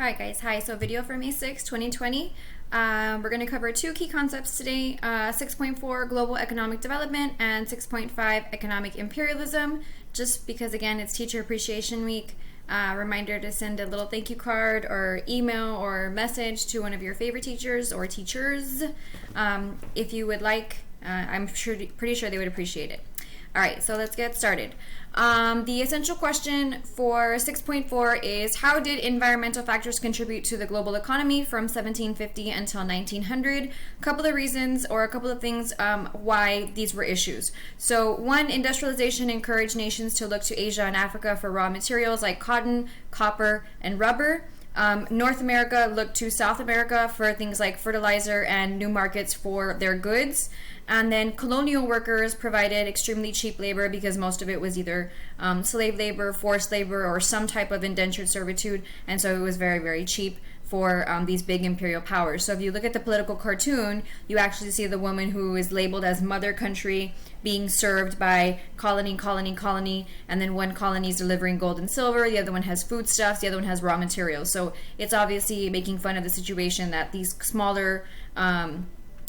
Alright guys, hi. So video for May 6, 2020. We're going to cover two key concepts today, 6.4 global economic development and 6.5 economic imperialism. Just because again it's Teacher Appreciation Week, reminder to send a little thank you card or email or message to one of your favorite teachers or teachers if you would like. I'm pretty sure they would appreciate it. Alright, so let's get started. The essential question for 6.4 is, how did environmental factors contribute to the global economy from 1750 until 1900? A couple of reasons or a couple of things why these were issues. So one, industrialization encouraged nations to look to Asia and Africa for raw materials like cotton, copper, and rubber. North America looked to South America for things like fertilizer and new markets for their goods. And then colonial workers provided extremely cheap labor because most of it was either slave labor, forced labor, or some type of indentured servitude. And so it was very, very cheap for these big imperial powers. So if you look at the political cartoon, you actually see the woman who is labeled as mother country being served by colony, colony, colony, and then one colony is delivering gold and silver, the other one has foodstuffs, the other one has raw materials. So it's obviously making fun of the situation that these smaller,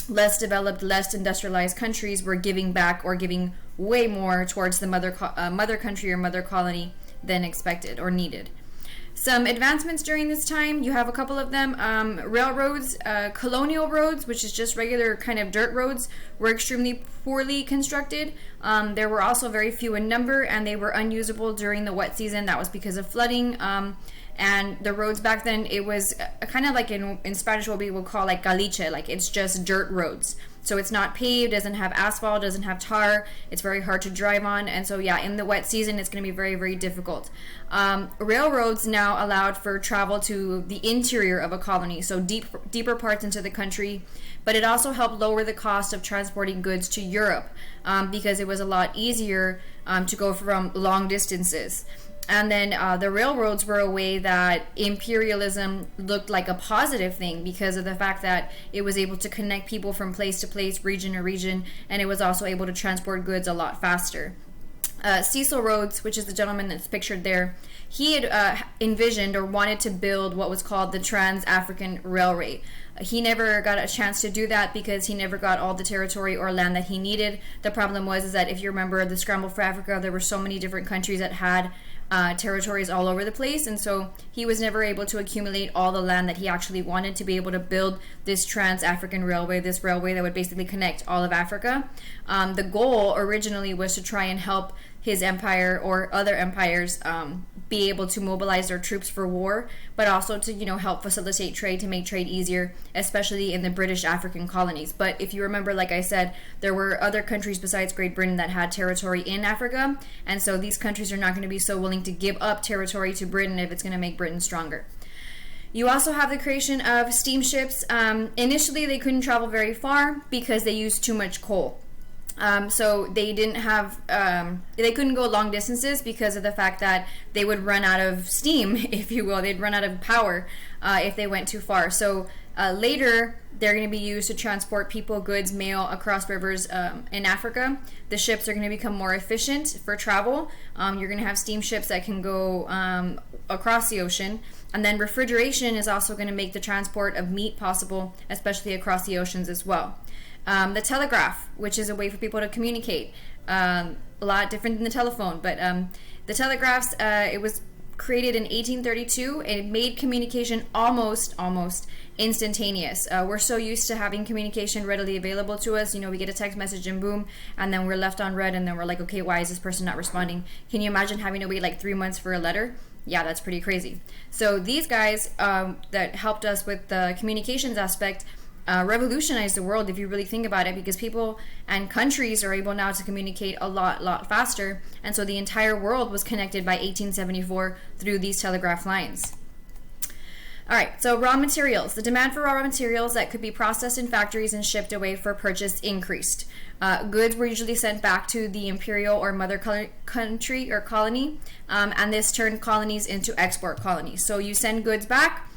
less developed, less industrialized countries were giving back or giving way more towards the mother country or mother colony than expected or needed. Some advancements during this time, you have a couple of them. Railroads, colonial roads, which is just regular kind of dirt roads, were extremely poorly constructed. There were also very few in number, and they were unusable during the wet season. That was because of flooding. And the roads back then, it was kind of like in Spanish what we would call like caliche, like it's just dirt roads. So it's not paved, doesn't have asphalt, doesn't have tar. It's very hard to drive on. And so yeah, in the wet season, it's going to be very, very difficult. Railroads now allowed for travel to the interior of a colony, so deeper parts into the country. But it also helped lower the cost of transporting goods to Europe because it was a lot easier to go from long distances. And then the railroads were a way that imperialism looked like a positive thing because of the fact that it was able to connect people from place to place, region to region, and it was also able to transport goods a lot faster. Cecil Rhodes, which is the gentleman that's pictured there, he had envisioned or wanted to build what was called the Trans-African Railway. He never got a chance to do that because he never got all the territory or land that he needed. The problem was that if you remember the Scramble for Africa, there were so many different countries that had territories all over the place, and so he was never able to accumulate all the land that he actually wanted to be able to build this Trans-African Railway, this railway that would basically connect all of Africa. The goal originally was to try and help his empire or other empires be able to mobilize their troops for war, but also to help facilitate trade, to make trade easier, especially in the British African colonies. But if you remember, like I said, there were other countries besides Great Britain that had territory in Africa, and so these countries are not going to be so willing to give up territory to Britain if it's going to make Britain stronger. You also have the creation of steamships. Initially, they couldn't travel very far because they used too much coal. So they didn't have, they couldn't go long distances because of the fact that they would run out of steam, if you will. They'd run out of power if they went too far. So later, they're going to be used to transport people, goods, mail across rivers in Africa. The ships are going to become more efficient for travel. You're going to have steamships that can go across the ocean. And then refrigeration is also going to make the transport of meat possible, especially across the oceans as well. The telegraph, which is a way for people to communicate, a lot different than the telephone, but the telegraphs, it was created in 1832, and it made communication almost instantaneous. We're so used to having communication readily available to us. We get a text message and boom, and then we're left on read, and then we're like, okay, why is this person not responding? Can you imagine having to wait like 3 months for a letter? Yeah, that's pretty crazy. So these guys that helped us with the communications aspect revolutionized the world if you really think about it, because people and countries are able now to communicate a lot faster, and so the entire world was connected by 1874 through these telegraph lines. Alright, so raw materials. The demand for raw materials that could be processed in factories and shipped away for purchase increased. Goods were usually sent back to the imperial or mother country or colony, and this turned colonies into export colonies. So you send goods back,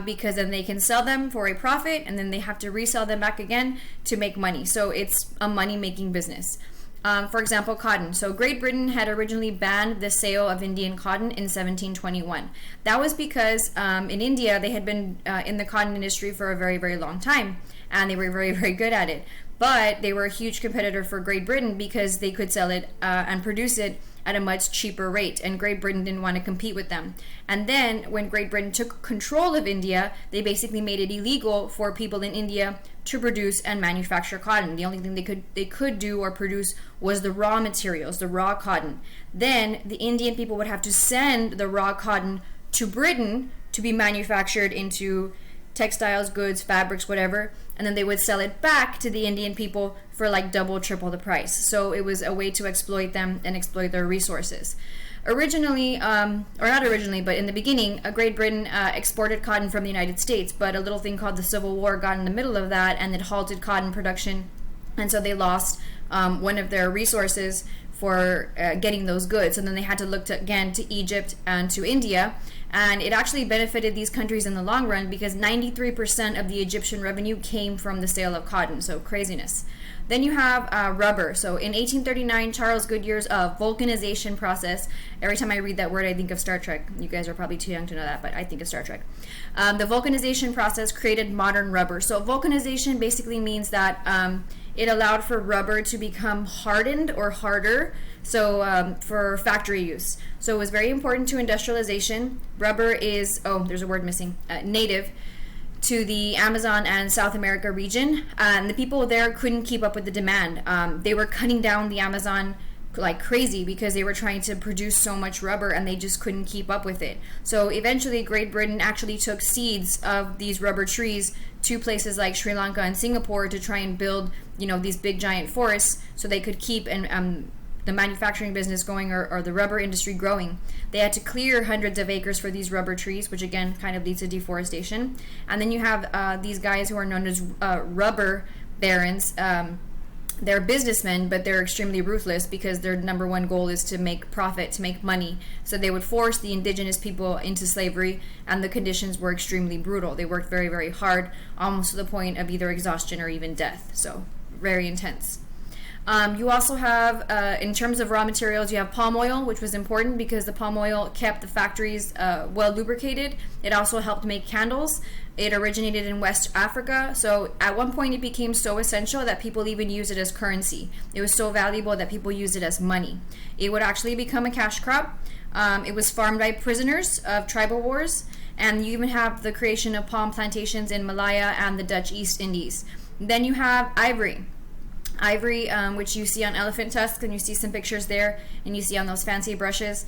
because then they can sell them for a profit, and then they have to resell them back again to make money. So it's a money-making business. For example, cotton. So Great Britain had originally banned the sale of Indian cotton in 1721. That was because in India they had been in the cotton industry for a very, very long time, and they were very, very good at it. But they were a huge competitor for Great Britain because they could sell it and produce it at a much cheaper rate, and Great Britain didn't want to compete with them. And then when Great Britain took control of India, they basically made it illegal for people in India to produce and manufacture cotton. The only thing they could do or produce was the raw materials, the raw cotton. Then the Indian people would have to send the raw cotton to Britain to be manufactured into textiles, goods, fabrics, whatever, and then they would sell it back to the Indian people for like double, triple the price. So it was a way to exploit them and exploit their resources. Originally, or not originally, but in the beginning, Great Britain exported cotton from the United States, but a little thing called the Civil War got in the middle of that, and it halted cotton production, and so they lost one of their resources for getting those goods. And then they had to look again to Egypt and to India, and it actually benefited these countries in the long run because 93% of the Egyptian revenue came from the sale of cotton. So craziness. Then you have rubber. So in 1839, Charles Goodyear's vulcanization process. Every time I read that word, I think of Star Trek. You guys are probably too young to know that, but I think of Star Trek. The vulcanization process created modern rubber. So vulcanization basically means that it allowed for rubber to become hardened or harder, so for factory use. So it was very important to industrialization. Rubber is, there's a word missing, native to the Amazon and South America region, and the people there couldn't keep up with the demand. They were cutting down the Amazon like crazy because they were trying to produce so much rubber and they just couldn't keep up with it. So eventually Great Britain actually took seeds of these rubber trees to places like Sri Lanka and Singapore to try and build, these big giant forests so they could keep the manufacturing business going or the rubber industry growing. They had to clear hundreds of acres for these rubber trees, which again kind of leads to deforestation. And then you have these guys who are known as rubber barons. They're businessmen, but they're extremely ruthless because their number one goal is to make profit, to make money. So they would force the indigenous people into slavery, and the conditions were extremely brutal. They worked very, very hard, almost to the point of either exhaustion or even death. So very intense. You also have, in terms of raw materials, you have palm oil, which was important because the palm oil kept the factories well lubricated. It also helped make candles. It originated in West Africa, so at one point it became so essential that people even used it as currency. It was so valuable that people used it as money. It would actually become a cash crop. It was farmed by prisoners of tribal wars, and you even have the creation of palm plantations in Malaya and the Dutch East Indies. Then you have ivory. Ivory, which you see on elephant tusks, and you see some pictures there, and you see on those fancy brushes.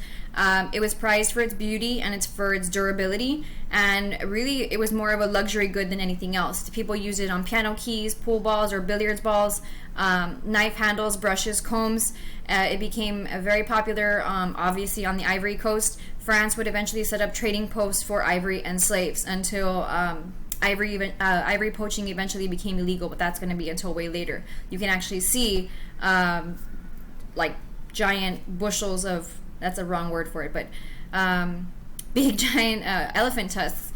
It was prized for its beauty and for its durability, and really it was more of a luxury good than anything else. People used it on piano keys, pool balls or billiards balls, knife handles, brushes, combs. It became very popular, obviously, on the Ivory Coast. France would eventually set up trading posts for ivory and slaves until ivory poaching eventually became illegal, but that's going to be until way later. You can actually see like giant bushels of, that's a wrong word for it, but big giant elephant tusks.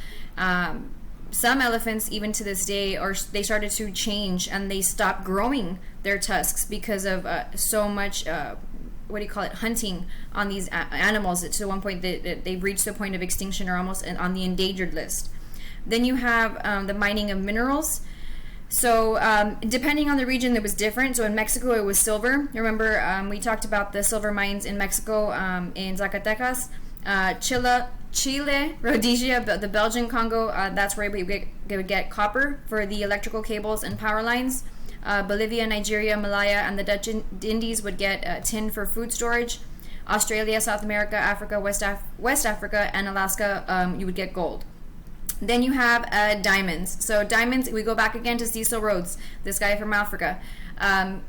Some elephants, even to this day, they started to change and they stopped growing their tusks because of so much hunting on these animals. To one point they've reached the point of extinction or almost on the endangered list. Then you have the mining of minerals. So depending on the region, it was different. So in Mexico, it was silver. Remember, we talked about the silver mines in Mexico, in Zacatecas. Chile, Rhodesia, the Belgian Congo, that's where we would get copper for the electrical cables and power lines. Bolivia, Nigeria, Malaya, and the Dutch Indies would get tin for food storage. Australia, South America, Africa, West Africa, and Alaska, you would get gold. Then you have diamonds. So diamonds, we go back again to Cecil Rhodes, this guy from Africa.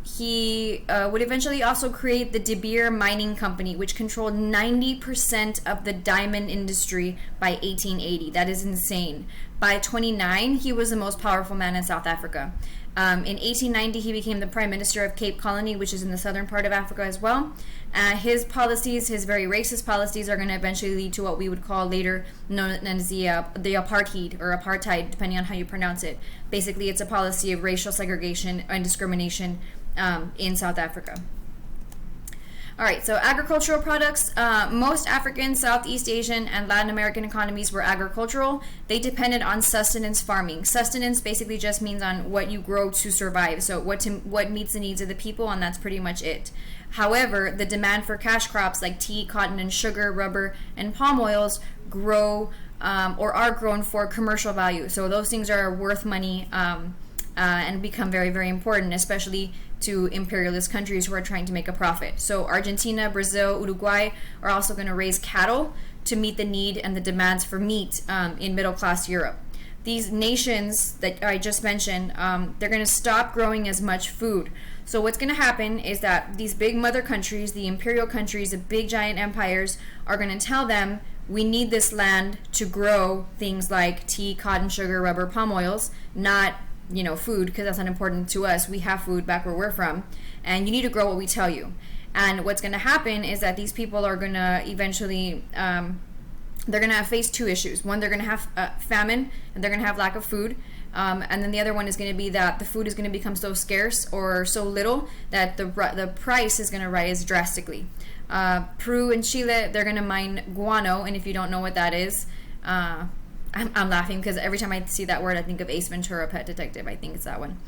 He would eventually also create the De Beer Mining Company, which controlled 90% of the diamond industry by 1880. That is insane. By 29, he was the most powerful man in South Africa. In 1890, he became the Prime Minister of Cape Colony, which is in the southern part of Africa as well. His policies, his very racist policies, are going to eventually lead to what we would call later known as the apartheid or apartheid, depending on how you pronounce it. Basically, it's a policy of racial segregation and discrimination in South Africa. All right, so agricultural products. Most African, Southeast Asian, and Latin American economies were agricultural. They depended on sustenance farming. Sustenance basically just means on what you grow to survive. So what meets the needs of the people, and that's pretty much it. However, the demand for cash crops like tea, cotton, and sugar, rubber, and palm oils grow or are grown for commercial value. So those things are worth money and become very, very important, especially to imperialist countries who are trying to make a profit. So Argentina, Brazil, Uruguay are also going to raise cattle to meet the need and the demands for meat in middle-class Europe. These nations that I just mentioned, they're going to stop growing as much food. So what's going to happen is that these big mother countries, the imperial countries, the big giant empires, are going to tell them, we need this land to grow things like tea, cotton, sugar, rubber, palm oils, not food, because that's not important to us. We have food back where we're from, and you need to grow what we tell you. And what's going to happen is that these people are going to eventually they're going to face two issues. One, they're going to have famine, and they're going to have lack of food. And then the other one is going to be that the food is going to become so scarce or so little that the price is going to rise drastically. Peru and Chile, they're going to mine guano, and if you don't know what that is, I'm laughing because every time I see that word, I think of Ace Ventura, Pet Detective. I think it's that one.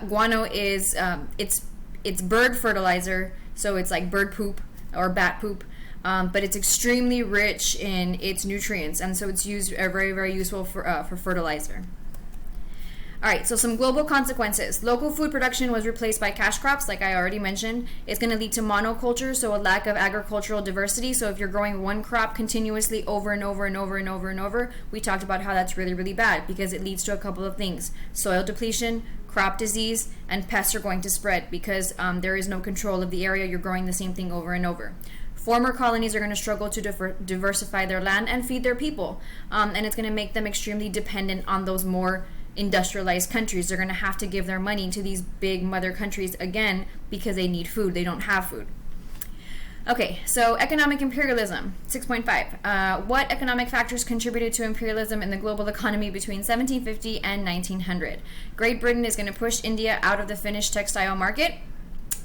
Guano is it's bird fertilizer, so it's like bird poop or bat poop, but it's extremely rich in its nutrients, and so it's used very, very useful for fertilizer. All right, so some global consequences. Local food production was replaced by cash crops, like I already mentioned. It's going to lead to monoculture, so a lack of agricultural diversity. So if you're growing one crop continuously over and over and over and over and over, we talked about how that's really, really bad because it leads to a couple of things. Soil depletion, crop disease, and pests are going to spread because there is no control of the area. You're growing the same thing over and over. Former colonies are going to struggle to diversify their land and feed their people, and it's going to make them extremely dependent on those more industrialized countries. They're going to have to give their money to these big mother countries again because they need food. They don't have food. Okay, so economic imperialism, 6.5. What economic factors contributed to imperialism in the global economy between 1750 and 1900? Great Britain is going to push India out of the finished textile market.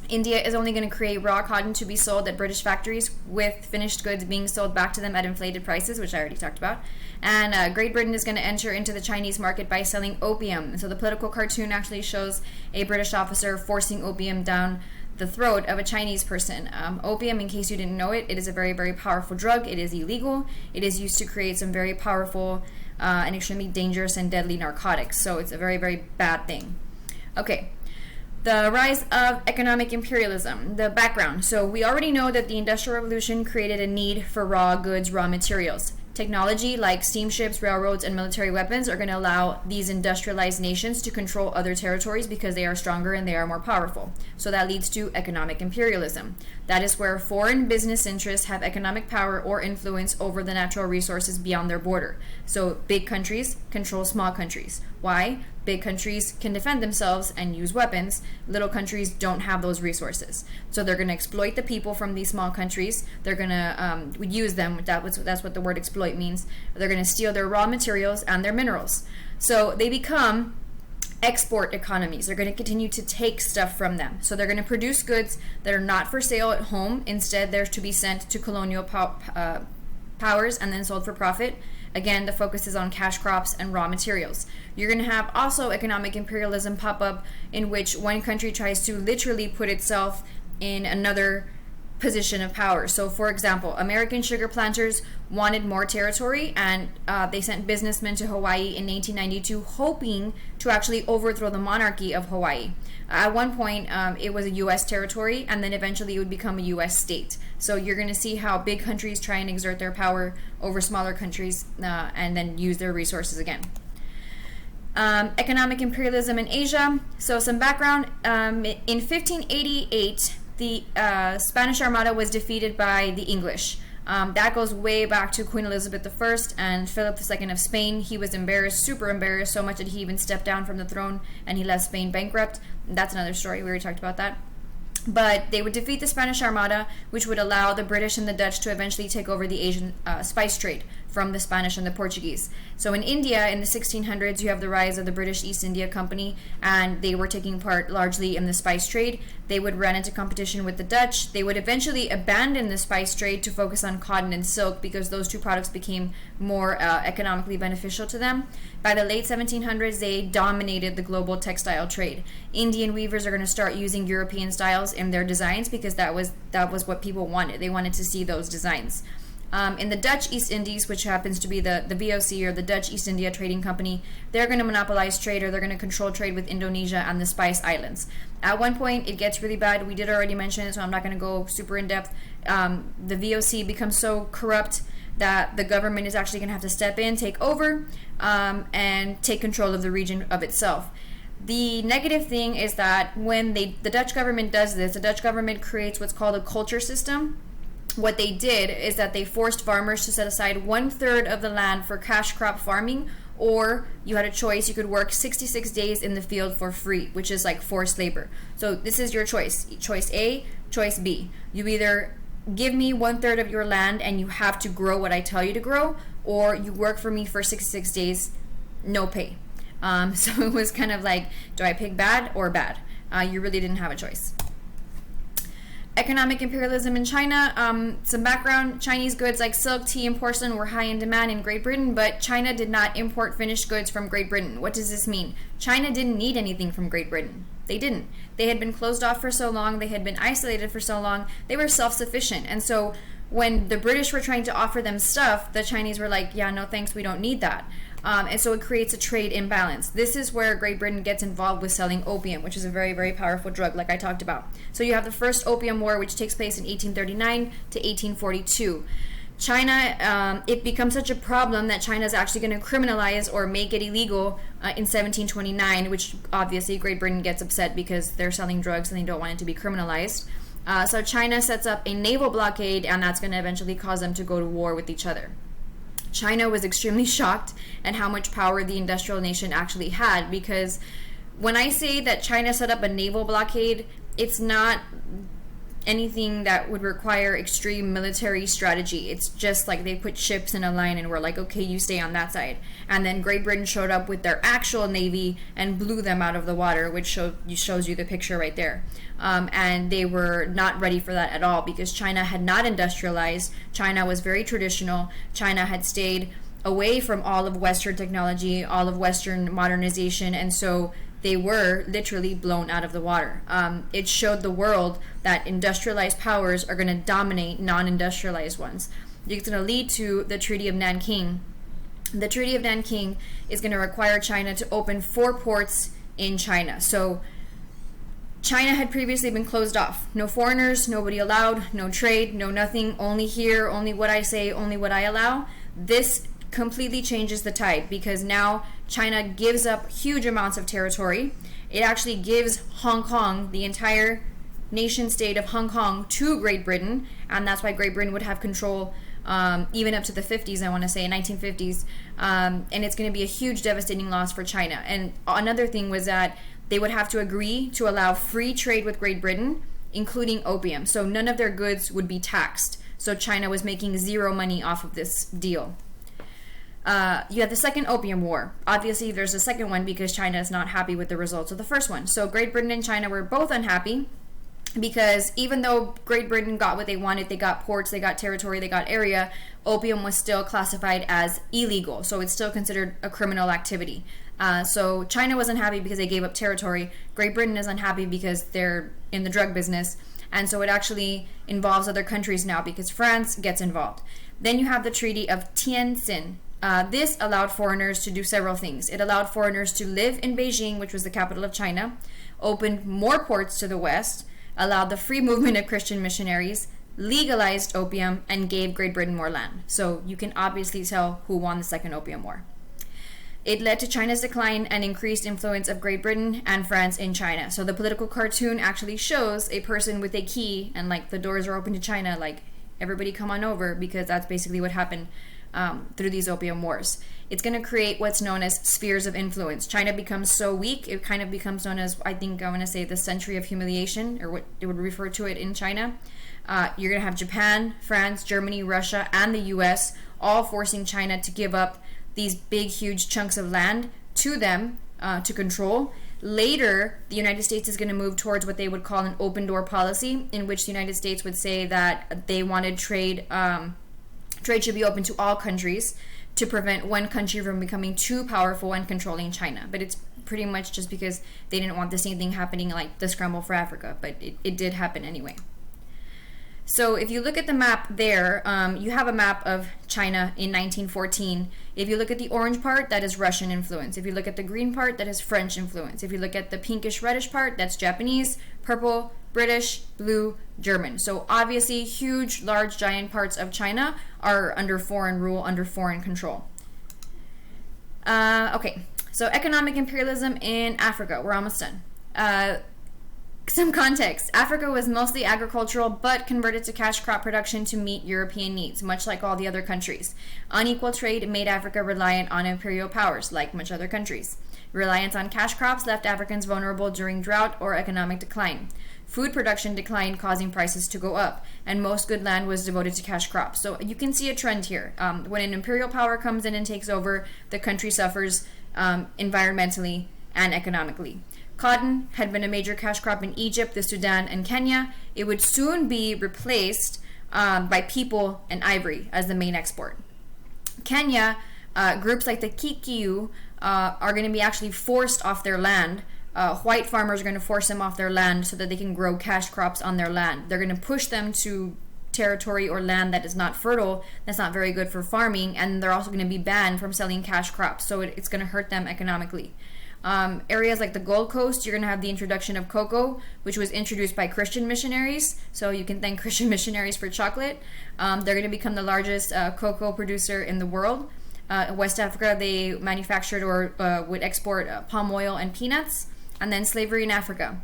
India is only going to create raw cotton to be sold at British factories, with finished goods being sold back to them at inflated prices, which I already talked about. And Great Britain is going to enter into the Chinese market by selling opium. So the political cartoon actually shows a British officer forcing opium down the throat of a Chinese person. Opium, in case you didn't know it, it is a very, very powerful drug. It is illegal. It is used to create some very powerful and extremely dangerous and deadly narcotics. So it's a very, very bad thing. Okay. The rise of economic imperialism, the background. So we already know that the Industrial Revolution created a need for raw goods, raw materials. Technology like steamships, railroads, and military weapons are going to allow these industrialized nations to control other territories because they are stronger and they are more powerful. So that leads to economic imperialism. That is where foreign business interests have economic power or influence over the natural resources beyond their border. So big countries control small countries. Why? Big countries can defend themselves and use weapons. Little countries don't have those resources. So they're going to exploit the people from these small countries. They're going to use them. That's what the word exploit means. They're going to steal their raw materials and their minerals. So they become export economies. They're going to continue to take stuff from them. So they're going to produce goods that are not for sale at home. Instead, they're to be sent to colonial powers and then sold for profit. Again, the focus is on cash crops and raw materials. You're going to have also economic imperialism pop up in which one country tries to literally put itself in another position of power. So, for example, American sugar planters wanted more territory, and they sent businessmen to Hawaii in 1892 hoping to actually overthrow the monarchy of Hawaii. At one point, it was a U.S. territory, and then eventually it would become a U.S. state. So you're going to see how big countries try and exert their power over smaller countries and then use their resources again. Economic imperialism in Asia. So some background. In 1588, the Spanish Armada was defeated by the English. That goes way back to Queen Elizabeth I and Philip II of Spain. He was embarrassed, super embarrassed, so much that he even stepped down from the throne and he left Spain bankrupt. That's another story. We already talked about that. But they would defeat the Spanish Armada, which would allow the British and the Dutch to eventually take over the Asian spice trade. from the Spanish and the Portuguese. So in India, in the 1600s, you have the rise of the British East India Company, and they were taking part largely in the spice trade. They would run into competition with the Dutch. They would eventually abandon the spice trade to focus on cotton and silk because those two products became more economically beneficial to them. By the late 1700s, they dominated the global textile trade. Indian weavers are going to start using European styles in their designs because that was what people wanted. They wanted to see those designs. In the Dutch East Indies, which happens to be the VOC, or the Dutch East India Trading Company, they're going to monopolize trade, or they're going to control trade with Indonesia and the Spice Islands. At one point, it gets really bad. We did already mention it, so I'm not going to go super in depth. The VOC becomes so corrupt that the government is actually going to have to step in, take over, and take control of the region of itself. The negative thing is that when the Dutch government does this, the Dutch government creates what's called a culture system. What they did is that they forced farmers to set aside 1/3 of the land for cash crop farming, or you had a choice. You could work 66 days in the field for free, which is like forced labor. So this is your choice. Choice A, choice B. You either give me 1/3 of your land and you have to grow what I tell you to grow, or you work for me for 66 days, no pay. So it was kind of like, do I pick bad or bad? You really didn't have a choice. Economic imperialism in China. Some background: Chinese goods like silk, tea, and porcelain were high in demand in Great Britain, but China did not import finished goods from Great Britain. What does this mean? China didn't need anything from Great Britain. They didn't. They had been closed off for so long. They had been isolated for so long. They were self-sufficient. And so when the British were trying to offer them stuff, the Chinese were like, yeah, no thanks, we don't need that. And so it creates a trade imbalance. This is where Great Britain gets involved with selling opium, which is a very, very powerful drug, like I talked about. So you have the first Opium War, which takes place in 1839 to 1842. China, it becomes such a problem that China is actually going to criminalize or make it illegal in 1729, which obviously Great Britain gets upset because they're selling drugs and they don't want it to be criminalized. So China sets up a naval blockade, and that's going to eventually cause them to go to war with each other. China was extremely shocked at how much power the industrial nation actually had, because when I say that China set up a naval blockade, it's not anything that would require extreme military strategy. It's just like they put ships in a line and were like, okay, you stay on that side. And then Great Britain showed up with their actual navy and blew them out of the water, which shows you the picture right there. And they were not ready for that at all, because China had not industrialized. China was very traditional. China had stayed away from all of Western technology, all of Western modernization, and so they were literally blown out of the water. It showed the world that industrialized powers are going to dominate non-industrialized ones. It's going to lead to the Treaty of Nanking. The Treaty of Nanking is going to require China to open 4 ports in China. So China had previously been closed off. No foreigners, nobody allowed, no trade, no nothing, only here, only what I say, only what I allow. This completely changes the tide, because now China gives up huge amounts of territory. It actually gives Hong Kong, the entire nation state of Hong Kong, to Great Britain, and that's why Great Britain would have control even up to the 50s, I want to say, 1950s, and it's going to be a huge devastating loss for China. And another thing was that they would have to agree to allow free trade with Great Britain, including opium, so none of their goods would be taxed. So China was making zero money off of this deal. You have the Second Opium War. Obviously, there's a second one because China is not happy with the results of the first one. So Great Britain and China were both unhappy, because even though Great Britain got what they wanted, they got ports, they got territory, they got area, opium was still classified as illegal. So it's still considered a criminal activity. So China was unhappy because they gave up territory. Great Britain is unhappy because they're in the drug business. And so it actually involves other countries now, because France gets involved. Then you have the Treaty of Tientsin. This allowed foreigners to do several things. It allowed foreigners to live in Beijing, which was the capital of China, opened more ports to the west, allowed the free movement of Christian missionaries, legalized opium, and gave Great Britain more land. So you can obviously tell who won the Second Opium War. It led to China's decline and increased influence of Great Britain and France in China. So the political cartoon actually shows a person with a key, and like the doors are open to China, like everybody come on over, because that's basically what happened through these opium wars. It's going to create what's known as spheres of influence. China becomes so weak, it kind of becomes known as, I want to say, the century of humiliation, or what they would refer to it in China. You're going to have Japan, France, Germany, Russia, and the US all forcing China to give up these big, huge chunks of land to them to control. Later, the United States is going to move towards what they would call an open door policy, in which the United States would say that they wanted trade should be open to all countries to prevent one country from becoming too powerful and controlling China. But it's pretty much just because they didn't want the same thing happening like the scramble for Africa, but it did happen anyway. So if you look at the map there, you have a map of China in 1914. If you look at the orange part, that is Russian influence. If you look at the green part, that is French influence. If you look at the pinkish reddish part, that's Japanese, purple, British, blue, German. So obviously huge, large, giant parts of China are under foreign rule, under foreign control. Okay, so economic imperialism in Africa. We're almost done. Some context. Africa was mostly agricultural, but converted to cash crop production to meet European needs, much like all the other countries. Unequal trade made Africa reliant on imperial powers, like much other countries. Reliance on cash crops left Africans vulnerable during drought or economic decline. Food production declined, causing prices to go up, and most good land was devoted to cash crops. So you can see a trend here. When an imperial power comes in and takes over, the country suffers environmentally and economically. Cotton had been a major cash crop in Egypt, the Sudan, and Kenya. It would soon be replaced by people and ivory as the main export. Kenya, groups like the Kikuyu are going to be actually forced off their land. White farmers are going to force them off their land so that they can grow cash crops on their land. They're going to push them to territory or land that is not fertile, that's not very good for farming, and they're also going to be banned from selling cash crops. So it's going to hurt them economically. Areas like the Gold Coast, you're going to have the introduction of cocoa, which was introduced by Christian missionaries. So you can thank Christian missionaries for chocolate. They're going to become the largest cocoa producer in the world. West Africa, they manufactured or would export palm oil and peanuts. And then slavery in Africa.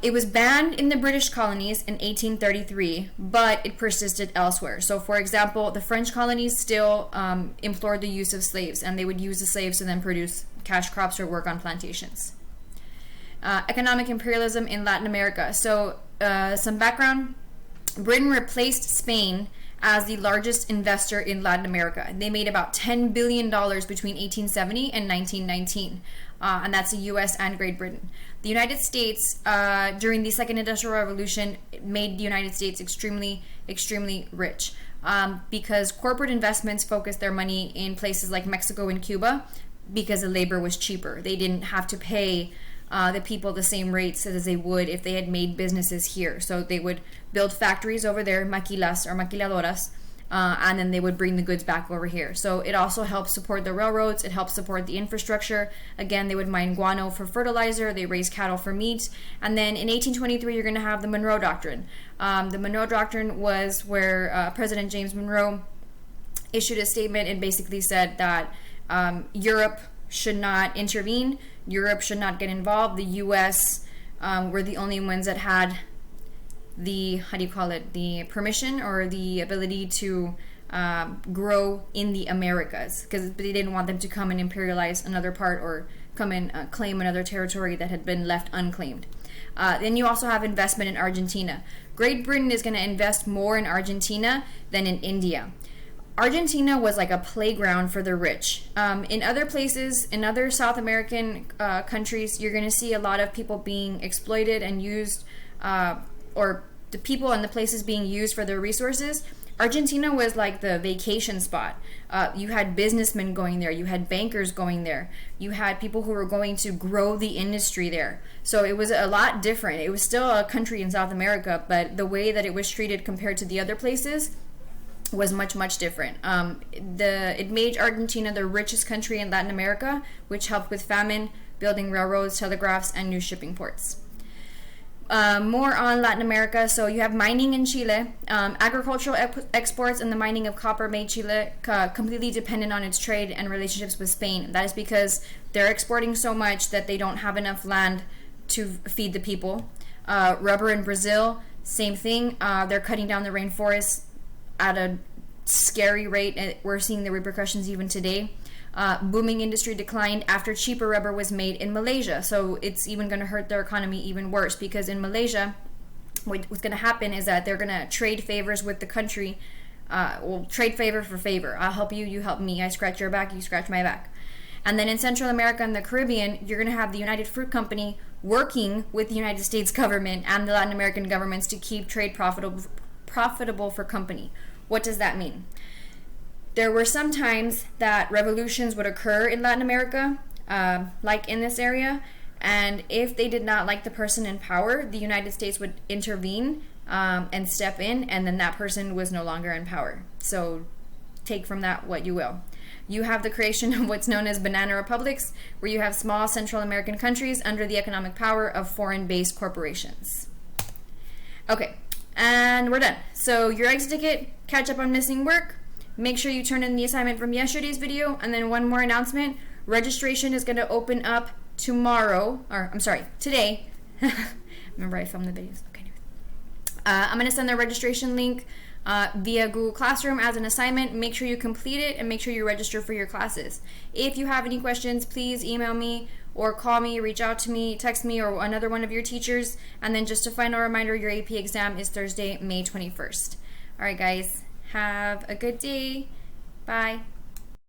It was banned in the British colonies in 1833, but it persisted elsewhere. So, for example, the French colonies still implored the use of slaves, and they would use the slaves to then produce cash crops or work on plantations. Economic imperialism in Latin America. So, some background. Britain replaced Spain as the largest investor in Latin America. They made about $10 billion between 1870 and 1919. And that's the U.S. and Great Britain. The United States, during the Second Industrial Revolution, made the United States extremely, extremely rich because corporate investments focused their money in places like Mexico and Cuba because the labor was cheaper. They didn't have to pay the people the same rates as they would if they had made businesses here. So they would build factories over there, maquilas or maquiladoras, and then they would bring the goods back over here. So it also helps support the railroads. It helps support the infrastructure. Again, they would mine guano for fertilizer. They raise cattle for meat. And then in 1823, you're going to have the Monroe Doctrine. The Monroe Doctrine was where President James Monroe issued a statement and basically said that Europe should not intervene. Europe should not get involved. The U.S. Were the only ones that had the, the permission or the ability to grow in the Americas, because they didn't want them to come and imperialize another part or come and claim another territory that had been left unclaimed. Then you also have investment in Argentina. Great Britain is going to invest more in Argentina than in India. Argentina was like a playground for the rich. In other places, in other South American countries, you're going to see a lot of people being exploited and used, or the people and the places being used for their resources. Argentina was like the vacation spot. You had businessmen going there. You had bankers going there. You had people who were going to grow the industry there. So it was a lot different. It was still a country in South America, but the way that it was treated compared to the other places was much, much different. It made Argentina the richest country in Latin America, which helped with famine, building railroads, telegraphs, and new shipping ports. More on Latin America. So you have mining in Chile. Agricultural exports and the mining of copper made Chile completely dependent on its trade and relationships with Spain. That is because they're exporting so much that they don't have enough land to feed the people. Rubber in Brazil, same thing. They're cutting down the rainforests at a scary rate. We're seeing the repercussions even today. Booming industry declined after cheaper rubber was made in Malaysia. So it's even going to hurt their economy even worse, because in Malaysia, what's going to happen is that they're going to trade favors with the country We'll trade favor for favor. I'll help you, you help me. I scratch your back, you scratch my back. And then in Central America and the Caribbean, you're going to have the United Fruit Company working with the United States government and the Latin American governments to keep trade profitable for company. What does that mean? There were some times that revolutions would occur in Latin America, like in this area, and if they did not like the person in power, the United States would intervene and step in, and then that person was no longer in power. So take from that what you will. You have the creation of what's known as banana republics, where you have small Central American countries under the economic power of foreign-based corporations. Okay, and we're done. So your exit ticket, catch up on missing work, make sure you turn in the assignment from yesterday's video, and then one more announcement. Registration is going to open up today. Remember I filmed the videos. Okay. I'm going to send the registration link via Google Classroom as an assignment. Make sure you complete it and make sure you register for your classes. If you have any questions, please email me or call me, reach out to me, text me, or another one of your teachers. And then just a final reminder, your AP exam is Thursday, May 21st. All right, guys, have a good day. Bye.